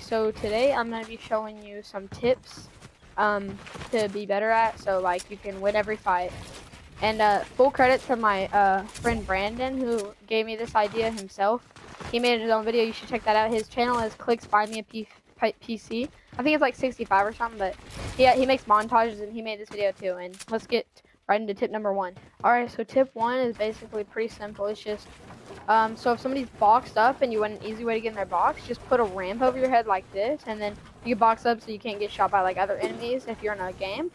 So today I'm going to be showing you some tips to be better at, so like you can win every fight. And full credit to my friend Brandon, who gave me this idea himself. He made his own video. You should check that out. His channel is Clicks Buy Me a PC. I think it's like 65 or something, but he makes montages and he made this video too. And let's get right into tip number 1. All right, so tip 1 is basically pretty simple. It's just so if somebody's boxed up and you want an easy way to get in their box, just put a ramp over your head like this, and then you box up so you can't get shot by like other enemies if you're in a game.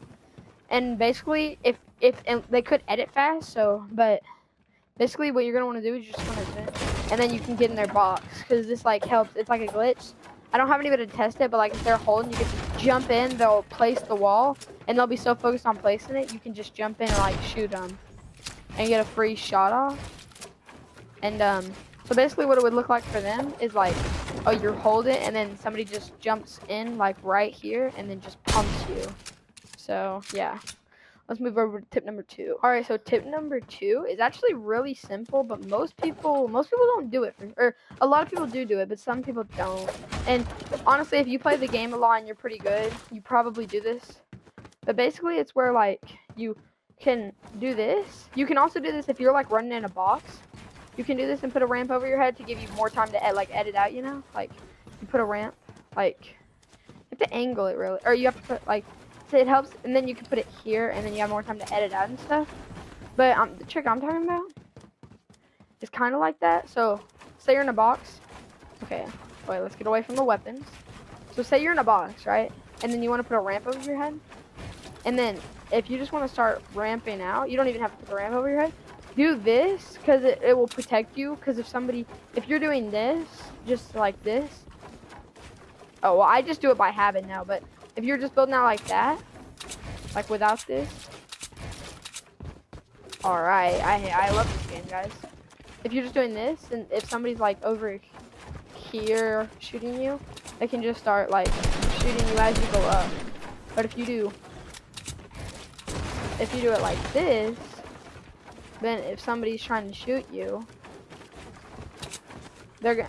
And basically, if and they could edit fast, but basically what you're gonna want to do is just want to, and then you can get in their box because this like helps. It's like a glitch. I don't have anybody to test it, but like if they're holding, you can just jump in. They'll place the wall, and they'll be so focused on placing it, you can just jump in and like shoot them, and get a free shot off. And so basically what it would look like for them is like, oh, you hold it, and then somebody just jumps in like right here, and then just pumps you. So yeah. Let's move over to tip number 2. All right, so tip number 2 is actually really simple, but most people don't do it. Or a lot of people do it, but some people don't. And honestly, if you play the game a lot and you're pretty good, you probably do this. But basically, it's where like you can do this. You can also do this if you're like running in a box. You can do this and put a ramp over your head to give you more time to edit out. You know, like you put a ramp, like you have to angle it really, or you have to put like. So it helps, and then you can put it here, and then you have more time to edit out and stuff. But the trick I'm talking about is kind of like that. So say you're in a box. Okay, wait, let's get away from the weapons. So say you're in a box, right? And then you want to put a ramp over your head. And then if you just want to start ramping out, you don't even have to put the ramp over your head. Do this, because it will protect you. Because if you're doing this, just like this. Oh, well, I just do it by habit now, but if you're just building out like that, like without this. Alright, I love this game, guys. If you're just doing this, and if somebody's like over here shooting you, they can just start like shooting you as you go up. But if you do it like this, then if somebody's trying to shoot you, they're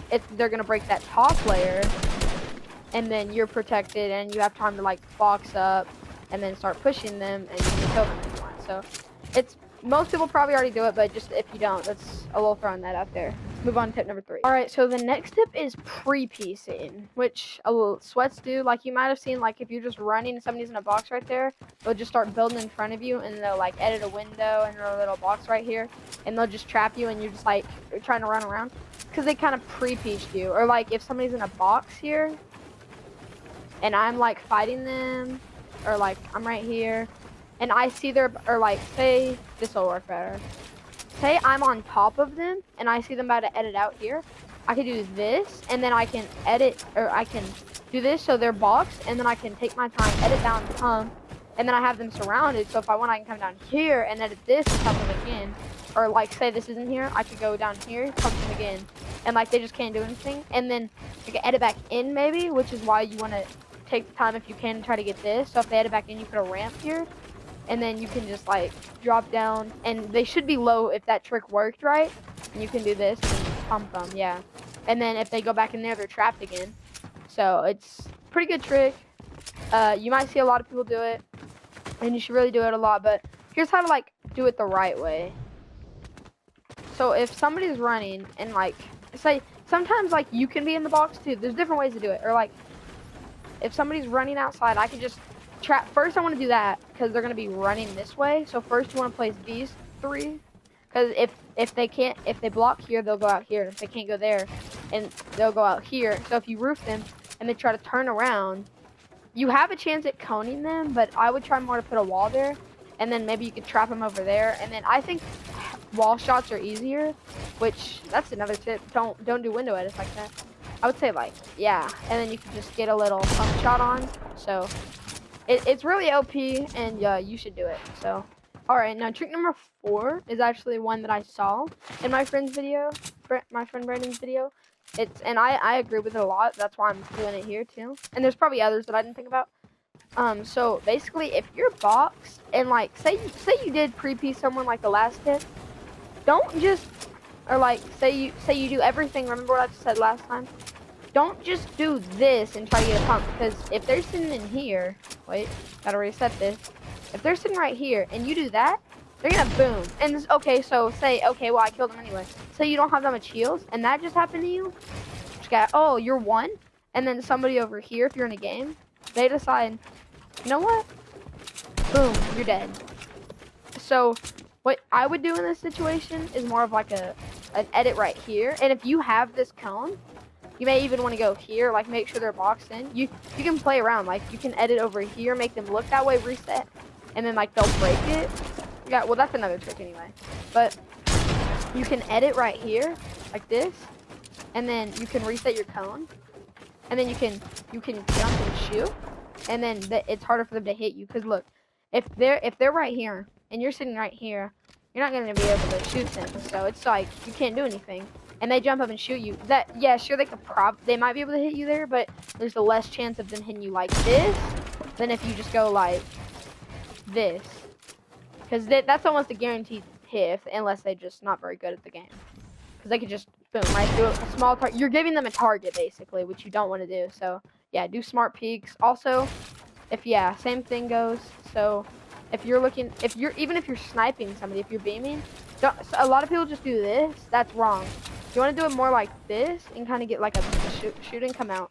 gonna break that top layer. And then you're protected, and you have time to like box up, and then start pushing them, and you can kill them if you want. So, most people probably already do it, but just if you don't, that's a little throwing that out there. Let's move on to tip number 3. All right, so the next tip is pre-piecing, which sweats do. Like you might have seen, like if you're just running and somebody's in a box right there, they'll just start building in front of you, and they'll like edit a window and a little box right here, and they'll just trap you, and you're just like trying to run around because they kind of pre-pieced you. Or like if somebody's in a box here, and I'm like fighting them, or like I'm right here, and I see or like say this will work better. Say I'm on top of them, and I see them about to edit out here. I can do this, and then I can edit, or I can do this so they're boxed, and then I can take my time, edit down, come, and then I have them surrounded. So if I want, I can come down here and edit this and pump them again. Or like say this isn't here, I could go down here, pump them again, and like they just can't do anything. And then you can edit back in maybe, which is why you want to take the time if you can and try to get this. So if they edit back in, you put a ramp here, and then you can just like drop down, and they should be low if that trick worked right. And you can do this and pump them, yeah. And then if they go back in there, they're trapped again. So it's a pretty good trick. You might see a lot of people do it, and you should really do it a lot. But here's how to like do it the right way. So if somebody's running, and like say sometimes like you can be in the box too. There's different ways to do it. Or like if somebody's running outside, I can just trap. First, I want to do that because they're going to be running this way. So first, you want to place these 3. Because if they block here, they'll go out here. If they can't go there, and they'll go out here. So if you roof them and they try to turn around, you have a chance at coning them. But I would try more to put a wall there, and then maybe you could trap them over there. And then I think wall shots are easier, which that's another tip. Don't do window edits like that. I would say like, yeah, and then you can just get a little pump shot on. So it's really OP, and you should do it. So, all right, now trick number 4 is actually one that I saw in my friend's video, my friend Brandon's video. And I agree with it a lot. That's why I'm doing it here too. And there's probably others that I didn't think about. So basically, if you're boxed and like say you did pre-piece someone like the last tip, don't just, or like say you do everything. Remember what I said last time? don't just do this and try to get a pump, because if they're sitting in here, wait, gotta reset this. If they're sitting right here and you do that, they're gonna boom. And okay, so say, okay, well I killed them anyway. Say you don't have that much heals, and that just happened to you. Just got, oh, you're one, and then somebody over here, if you're in a game, they decide, you know what? Boom, you're dead. So what I would do in this situation is more of like an edit right here. And if you have this cone, you may even want to go here, like make sure they're boxed in. You can play around, like you can edit over here, make them look that way, reset, and then like they'll break it. Yeah, well that's another trick anyway. But you can edit right here, like this, and then you can reset your cone, and then you can jump and shoot, and then it's harder for them to hit you. Cause look, if they're right here and you're sitting right here, you're not gonna be able to shoot them. So it's like you can't do anything. And they jump up and shoot you. That, yeah, sure, they might be able to hit you there, but there's a less chance of them hitting you like this than if you just go like this. Because that's almost a guaranteed hit, unless they're just not very good at the game. Because they could just boom right through a small target. You're giving them a target basically, which you don't want to do. So yeah, do smart peeks. Also, same thing goes. So if you're even if you're sniping somebody, if you're beaming, a lot of people just do this. That's wrong. You want to do it more like this and kind of get like a shoot and come out.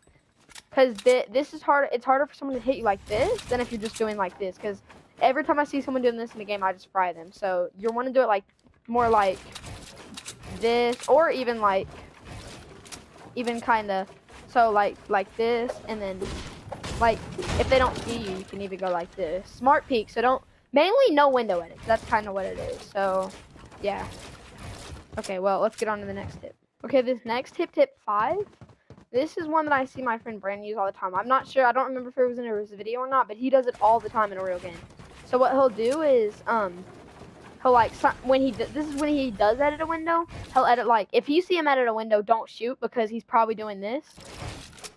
Because this is hard. It's harder for someone to hit you like this than if you're just doing like this. Because every time I see someone doing this in the game, I just fry them. So you want to do it like more like this, or even like kind of so like this, and then like if they don't see you, you can even go like this. Smart peek. So mainly no window edits. That's kind of what it is. So yeah. Okay, well, let's get on to the next tip. Okay, this next tip 5. This is one that I see my friend Brandon use all the time. I'm not sure, I don't remember if it was in a video or not, but he does it all the time in a real game. So what he'll do is, he'll like, this is when he does edit a window, he'll edit like, if you see him edit a window, don't shoot, because he's probably doing this.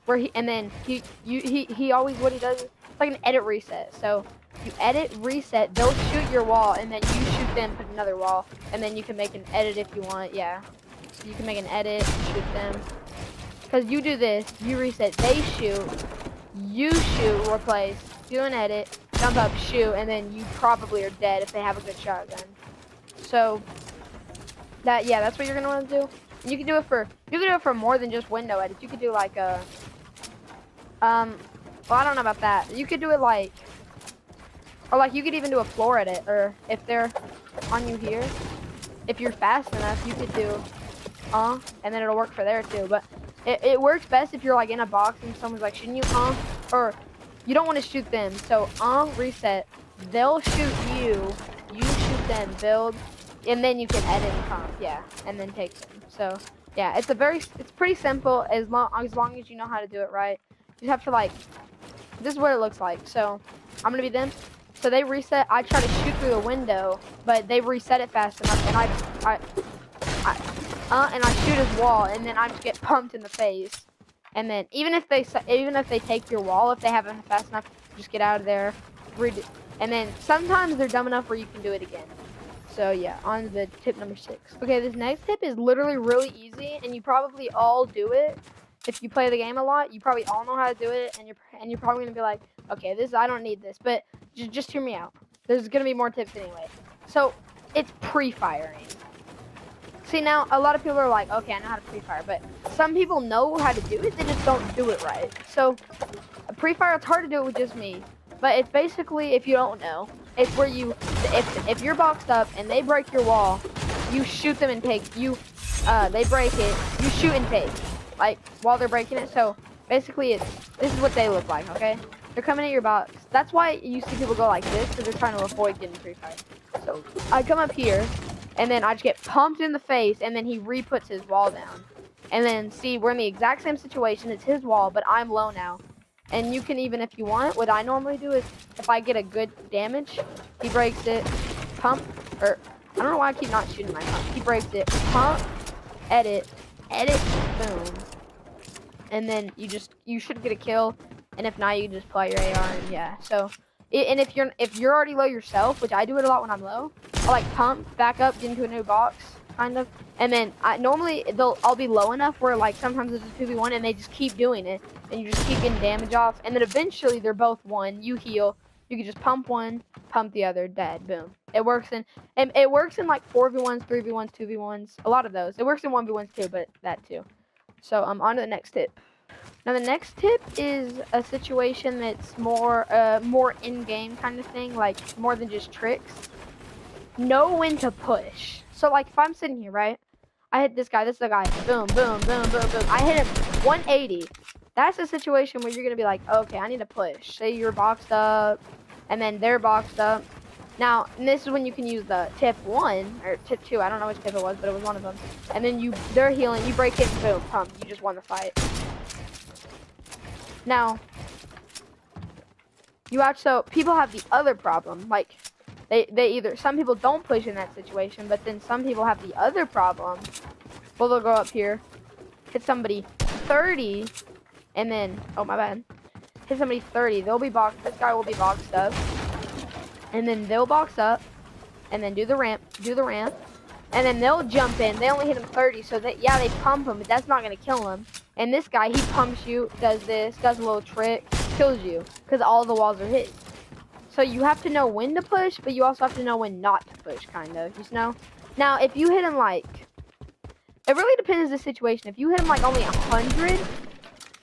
And then he always, what he does is, it's like an edit reset. So you edit, reset, they'll shoot your wall, and then you shoot them, put another wall, and then you can make an edit if you want, yeah. So you can make an edit, shoot them. Because you do this, you reset, they shoot, you shoot, replace, do an edit, jump up, shoot, and then you probably are dead if they have a good shotgun. So that's what you're gonna want to do. And you can do it for more than just window edits. You could do like a well, I don't know about that. You could do it like, or like you could even do a floor edit, or if they're on you here, if you're fast enough, you could do and then it'll work for there too. But it works best if you're like in a box and someone's like shooting you, or you don't want to shoot them. So reset, they'll shoot you, you shoot them, build, and then you can edit and yeah, and then take them. So yeah, it's pretty simple as long as you know how to do it right. You have to like, this is what it looks like. So I'm gonna be them. So they reset. I try to shoot through the window, but they reset it fast enough, and I shoot his wall, and then I just get pumped in the face. And then even if they take your wall, if they haven't fast enough, just get out of there. And then sometimes they're dumb enough where you can do it again. So yeah, on to the tip number 6. Okay, this next tip is literally really easy, and you probably all do it. If you play the game a lot, you probably all know how to do it, and you're probably gonna be like, okay, I don't need this, but just hear me out. There's gonna be more tips anyway. So it's pre-firing. See, now a lot of people are like, okay, I know how to pre-fire, but some people know how to do it, they just don't do it right. So pre-fire, it's hard to do it with just me, but it's basically, if you don't know, it's where if you're boxed up and they break your wall, you shoot them and take. They break it, you shoot and take. Like while they're breaking it. So basically this is what they look like, okay? They're coming at your box. That's why you see people go like this, because they're trying to avoid getting pre-fired. So I come up here, and then I just get pumped in the face, and then he re-puts his wall down. And then see, we're in the exact same situation. It's his wall, but I'm low now. And you can even, if you want, what I normally do is, if I get a good damage, he breaks it, pump, or I don't know why I keep not shooting my pump. He breaks it, pump, edit, boom. And then you should get a kill, and if not, you just play your AR, and yeah. So, and if you're already low yourself, which I do it a lot when I'm low, I like pump, back up, get into a new box, kind of. And then normally I'll be low enough where like sometimes it's a 2v1 and they just keep doing it, and you just keep getting damage off, and then eventually they're both one. You heal. You can just pump one, pump the other, dead. Boom. It works in like 4v1s, 3v1s, 2v1s, a lot of those. It works in 1v1s too, but that too. So on to the next tip. Now the next tip is a situation that's more in-game kind of thing, like more than just tricks. Know when to push. So like if I'm sitting here, right? I hit this guy, this is the guy. Boom, boom, boom, boom, boom. I hit him 180. That's a situation where you're gonna be like, okay, I need to push. Say you're boxed up, and then they're boxed up. Now, and this is when you can use the tip 1 or tip 2. I don't know which tip it was, but it was one of them. And then they're healing. You break it, boom, pump. You just won the fight. Now, so people have the other problem. Like, some people don't push in that situation, but then some people have the other problem. Well, they'll go up here, hit somebody 30, and then, oh my bad, hit somebody 30. They'll be boxed. This guy will be boxed up, and then they'll box up, and then do the ramp, and then they'll jump in. They only hit him 30, so they pump him, but that's not gonna kill him. And this guy, he pumps you, does a little trick, kills you, because all the walls are hit. So you have to know when to push, but you also have to know when not to push, kind of, you know? Now, if you hit him like, it really depends the situation. If you hit him like only 100,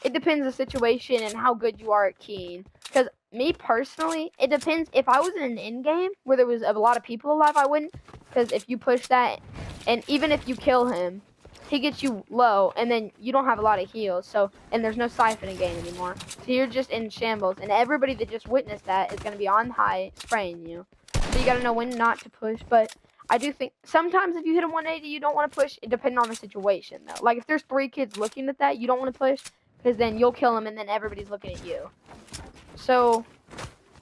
it depends the situation and how good you are at keying. Because me personally, it depends. If I was in an in-game where there was a lot of people alive, I wouldn't. Because if you push that, and even if you kill him, he gets you low, and then you don't have a lot of heals. So, and there's no siphon in game anymore. So you're just in shambles, and everybody that just witnessed that is going to be on high spraying you. So you got to know when not to push. But I do think sometimes if you hit him 180, you don't want to push. It depends on the situation, though. Like if there's 3 kids looking at that, you don't want to push, because then you'll kill them, and then everybody's looking at you. So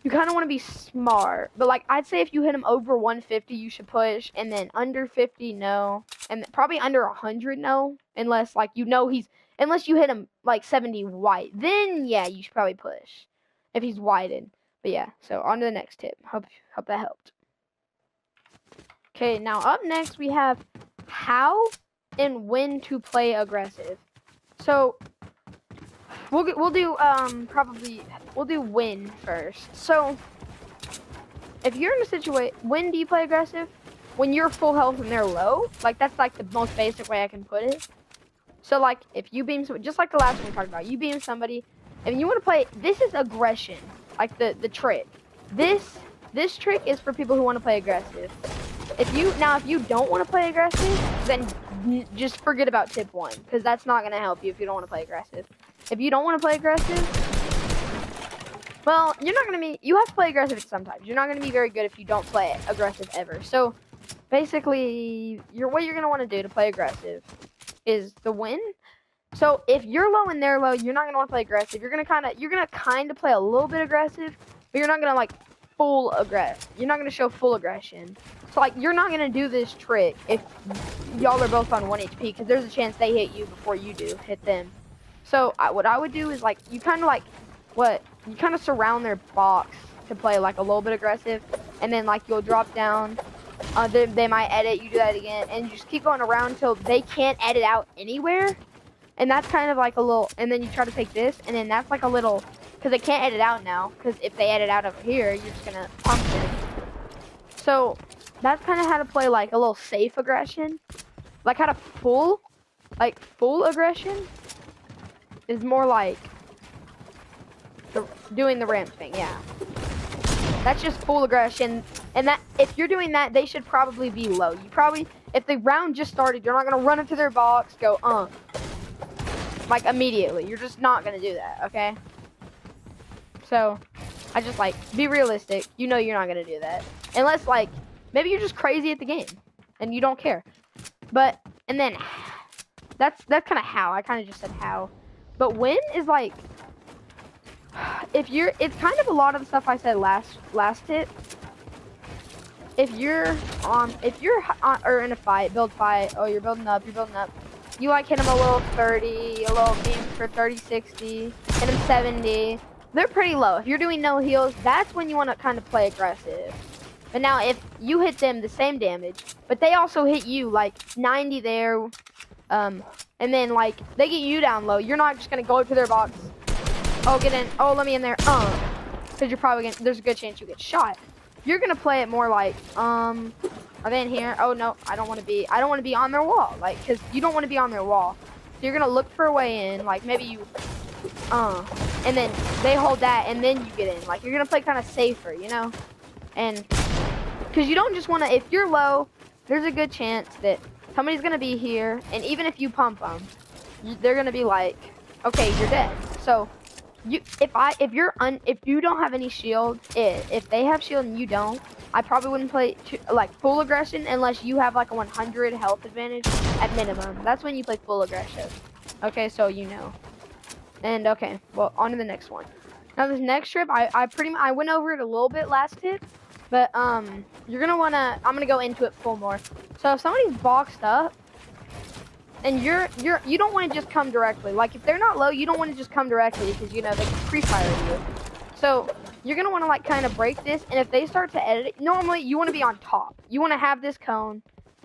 you kind of want to be smart. But like I'd say if you hit him over 150, you should push, and then under 50, no, and probably under 100, no, unless like unless you hit him like 70 white, then yeah, you should probably push if he's widened. But yeah, so on to the next tip. Hope that helped. Okay, now up next we have how and when to play aggressive. So we'll do when first. So if you're in a situation, when do you play aggressive? When you're full health and they're low. Like that's like the most basic way I can put it. So like if you beam somebody, just like the last one we talked about, you beam somebody, and you want to play. This is aggression, like the trick. This trick is for people who want to play aggressive. If you don't want to play aggressive, then just forget about tip 1, because that's not gonna help you if you don't want to play aggressive. If you don't want to play aggressive, well, you have to play aggressive sometimes. You're not gonna be very good if you don't play aggressive ever. So basically, what you're gonna want to do to play aggressive is the win. So if you're low and they're low, you're not gonna want to play aggressive. You're gonna kind of play a little bit aggressive, but you're not gonna like full aggressive. You're not gonna show full aggression. So like you're not gonna do this trick if y'all are both on 1 HP, because there's a chance they hit you before you do hit them. So what I would do is like you kind of surround their box to play like a little bit aggressive, and then like you'll drop down. They might edit. You do that again, and you just keep going around until they can't edit out anywhere. And that's kind of like a little. And then you try to take this, and then that's like a little, because they can't edit out now. Because if they edit out over here, you're just gonna pump them. So that's kind of how to play like a little safe aggression. Like how to full aggression is more like doing the ramp thing. Yeah, that's just full aggression. And that if you're doing that, they should probably be low. You probably, if the round just started, you're not gonna run into their box, go like immediately. You're just not gonna do that, okay? So I just like be realistic. You know you're not gonna do that unless like maybe you're just crazy at the game and you don't care. But and then that's kind of how I kind of just said how. But when is like it's kind of a lot of the stuff I said last tip. If you're or in a fight, build fight, oh you're building up, you like hit him a little 30, a little beam for 30, 60, hit him 70. They're pretty low. If you're doing no heals, that's when you want to kind of play aggressive. But now if you hit them the same damage, but they also hit you like 90 there, and then like they get you down low, you're not just gonna go to their box. Oh, get in. Oh, let me in there. Because you're probably gonna. There's a good chance you get shot. You're gonna play it more like, are they in here? Oh no, I don't want to be. I don't want to be on their wall. Like, cause you don't want to be on their wall. So you're gonna look for a way in. Like maybe you, and then they hold that, and then you get in. Like you're gonna play kind of safer, you know? And cause you don't just want to. If you're low, there's a good chance that somebody's gonna be here, and even if you pump them, they're gonna be like, okay, you're dead. So. If you don't have any shield, if they have shield and you don't, I probably wouldn't play like full aggression unless you have like a 100 health advantage at minimum. That's when you play full aggression. Okay, so you know. And okay, well, on to the next one. Now this next trip, I went over it a little bit last tip, but you're gonna wanna. I'm gonna go into it full more. So if somebody's boxed up. And you don't want to just come directly. Like if they're not low, you don't want to just come directly because you know they can pre-fire you. So you're gonna want to like kind of break this. And if they start to edit it, normally you want to be on top. You want to have this cone,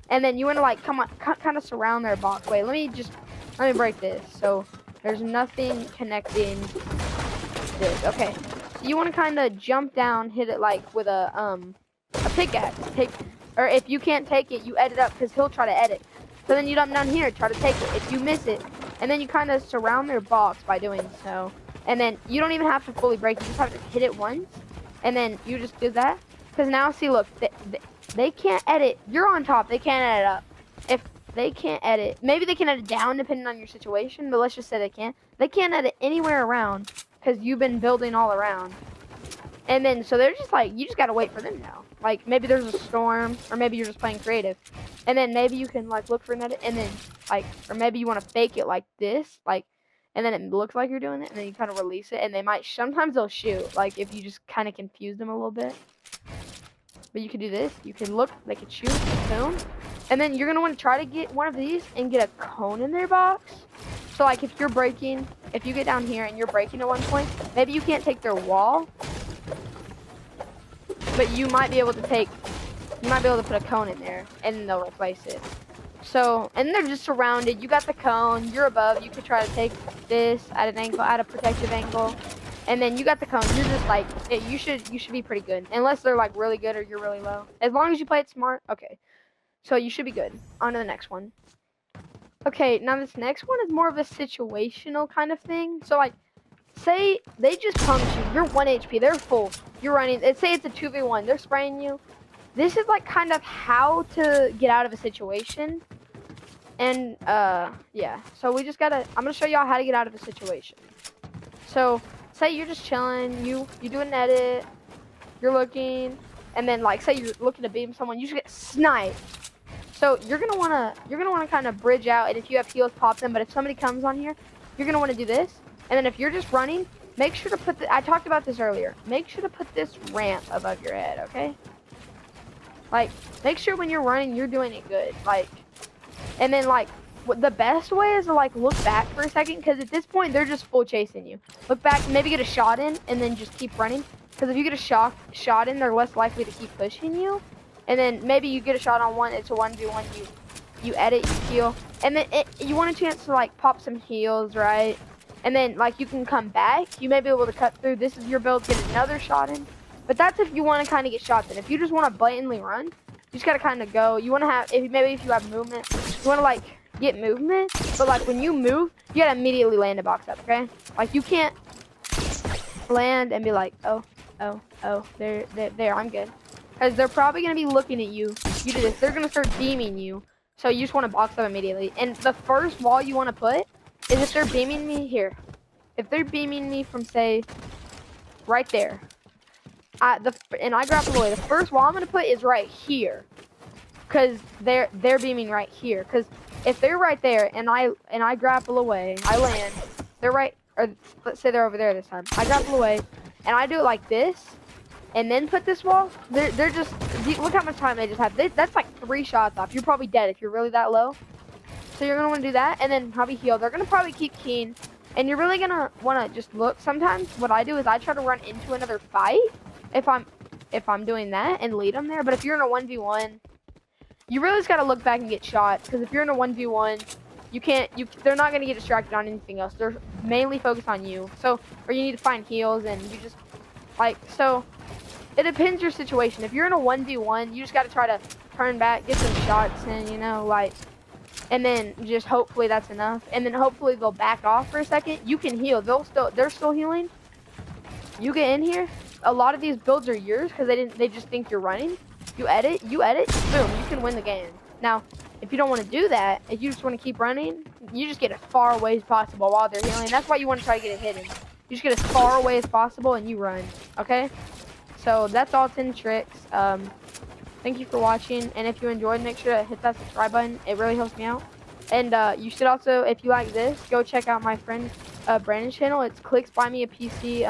and then you want to like come on, kind of surround their box. Wait, let me break this. So there's nothing connecting this. Okay, so you want to kind of jump down, hit it like with a pickaxe. Or if you can't take it, you edit up because he'll try to edit. So then you dump down here, try to take it. If you miss it, and then you kind of surround their box by doing so. And then you don't even have to fully break it. You just have to hit it once. And then you just do that. Because now, see, look, they can't edit. You're on top. They can't edit up. If they can't edit, maybe they can edit down depending on your situation. But let's just say they can't. They can't edit anywhere around because you've been building all around. And then, so they're just like, you just got to wait for them now. Like, maybe there's a storm, or maybe you're just playing creative. And then maybe you can, like, look for an edit, and then, like, or maybe you want to fake it like this, like, and then it looks like you're doing it, and then you kind of release it, and they might, sometimes they'll shoot, like, if you just kind of confuse them a little bit. But you can do this. You can look, they can shoot, boom. And then you're going to want to try to get one of these and get a cone in their box. So, like, if you're breaking, if you get down here and you're breaking at one point, maybe you can't take their wall. But you might be able to put a cone in there, and then they'll replace it. So, and they're just surrounded. You got the cone, you're above. You could try to take this at an angle, at a protective angle. And then you got the cone. You're just like, you should be pretty good. Unless they're like really good or you're really low. As long as you play it smart, okay. So you should be good. On to the next one. Okay, now this next one is more of a situational kind of thing. So like, say they just punked you. You're 1 HP. They're full. You're running. Say it's a 2v1. They're spraying you. This is like kind of how to get out of a situation. And yeah. So we just gotta. I'm gonna show y'all how to get out of a situation. So say you're just chilling. You do an edit. You're looking, and then like say you're looking to beam someone. You just get sniped. So you're gonna wanna kind of bridge out. And if you have heals, pop them. But if somebody comes on here, you're gonna want to do this. And then if you're just running, make sure to put I talked about this earlier. Make sure to put this ramp above your head, okay? Like, make sure when you're running, you're doing it good. Like, and then like, the best way is to like look back for a second, because at this point, they're just full chasing you. Look back, maybe get a shot in, and then just keep running. Because if you get a shot in, they're less likely to keep pushing you. And then maybe you get a shot on one, it's a 1v1, you edit, you heal. And then you want a chance to like pop some heals, right? And then, like, you can come back. You may be able to cut through. This is your build, get another shot in. But that's if you want to kind of get shots in. If you just want to blatantly run, you just got to kind of go. You want to have, maybe if you have movement, you want to, like, get movement. But, like, when you move, you got to immediately land a box up, okay? Like, you can't land and be like, oh, there, I'm good. Because they're probably going to be looking at you. You do this. They're going to start beaming you. So you just want to box up immediately. And the first wall you want to put is if they're beaming me here. If they're beaming me from, say, right there. And I grapple away. The first wall I'm going to put is right here. Because they're beaming right here. Because if they're right there and I grapple away, I land, they're right, or let's say they're over there this time. I grapple away and I do it like this and then put this wall, they're just, look how much time they just have. That's like 3 shots off. You're probably dead if you're really that low. So you're going to want to do that and then probably heal. They're going to probably keep keen. And you're really going to want to just look. Sometimes what I do is I try to run into another fight. If I'm if I'm doing that and lead them there. But if you're in a 1v1, you really just gotta look back and get shot. Because if you're in a 1v1, you can't. They're not gonna get distracted on anything else. They're mainly focused on you. So, or you need to find heals, and you just like so. It depends your situation. If you're in a 1v1, you just gotta try to turn back, get some shots, and you know, like, and then just hopefully that's enough. And then hopefully they'll back off for a second. You can heal. They're still healing. You get in here. A lot of these builds are yours because they just think you're running. You edit, boom, you can win the game. Now, if you don't want to do that, if you just want to keep running, you just get as far away as possible while they're healing. That's why you want to try to get it hidden. You just get as far away as possible and you run, okay? So that's all 10 tricks. Thank you for watching, and if you enjoyed, make sure to hit that subscribe button. It really helps me out. And you should also, if you like this, go check out my friend Brandon's channel. It's Clicks Buy Me a PC.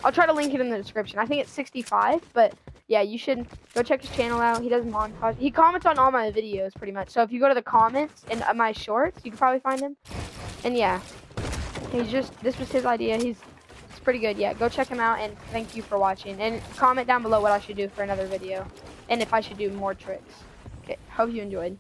I'll try to link it in the description. I think it's 65, but yeah, you should go check his channel out. He does montage. He comments on all my videos pretty much. So if you go to the comments in my shorts, you can probably find him. And yeah, this was his idea. It's pretty good. Yeah, go check him out, and thank you for watching. And comment down below what I should do for another video, and if I should do more tricks. Okay, hope you enjoyed.